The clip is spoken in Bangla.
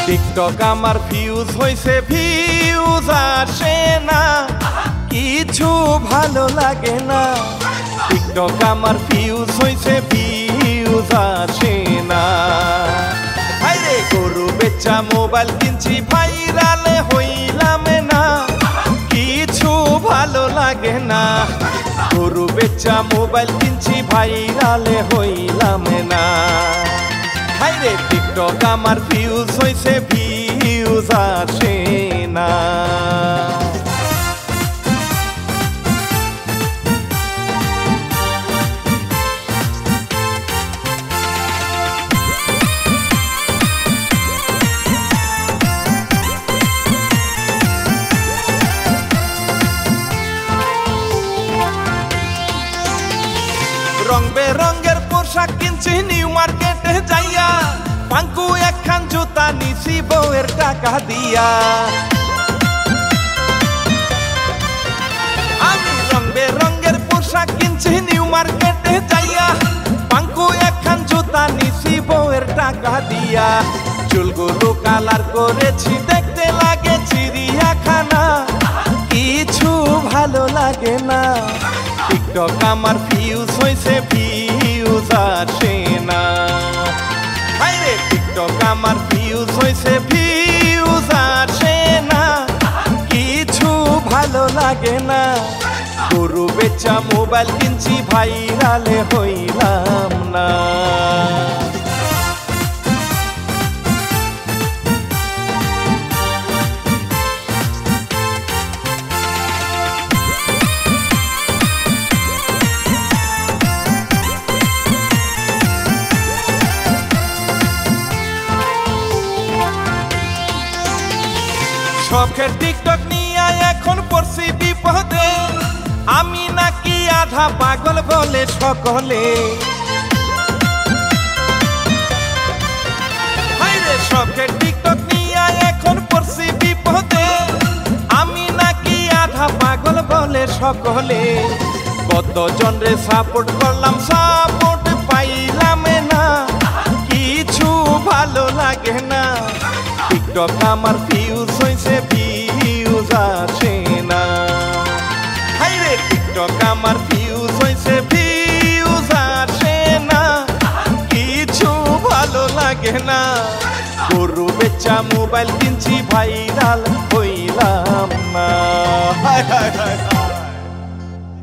টিকটক আমার ফিউজ হইছে, ভিউজ আসে না, কিছু ভালো লাগে না। টিকটক আমার ফিউজ হইছে, ভিউজ আসে না। হায়রে গরু বেচা মোবাইল কিনছি, ভাইরাল হইলাম না, কিছু ভালো লাগে না। গরু বেচা মোবাইল কিনছি, ভাইরাল হইলাম না। হায়রে টিকটক আমার ফিউজ হইছে, ভিউজ আসে না। রং বেরঙের পোশাক কিনছি নিউ মার্কেটে যাইয়া, পাঙ্কু একখান জুতা নিছি বউয়ের টাকা দিয়া। আমি রং বেরঙের পোশাক কিনছি নিউ মার্কেটে যাইয়া, পাঙ্কু একখান জুতা নিছি বউয়ের টাকা দিয়া। চুলগুলো কালার করেছি, দেখতে লাগে চিড়িয়াখানা, কিছু ভালো লাগে না। টিকটক আমার ফিউজ হইছে, ভিউজ আসে না। হায়রে টিকটক আমার ফিউজ হইছে, ভিউজ আসে না, কিছু ভালো লাগে না। গরু বেচা মোবাইল কিনছি, ভাইরাল হইলাম না। শখের টিকটক নিয়ে এখন পড়ছি বিপদে, আমি নাকি আধা পাগল বলে সকলে। হায়রে শখের টিকটক নিয়ে এখন পড়ছি বিপদে, আমি নাকি আধা পাগল বলে সকলে। কতজন রে সাপোর্ট করলাম, সাপোর্ট পাইলাম না, কিছু ভালো লাগে না। টিকটক আমার ফিউজ হইছে, ভিউজ আসে না। হায়রে টিকটক আমার ফিউজ হইছে, ভিউজ আসে না, কিছু ভালো লাগে না। গরু বেচা মোবাইল কিনছি, ভাইরাল হইলাম না।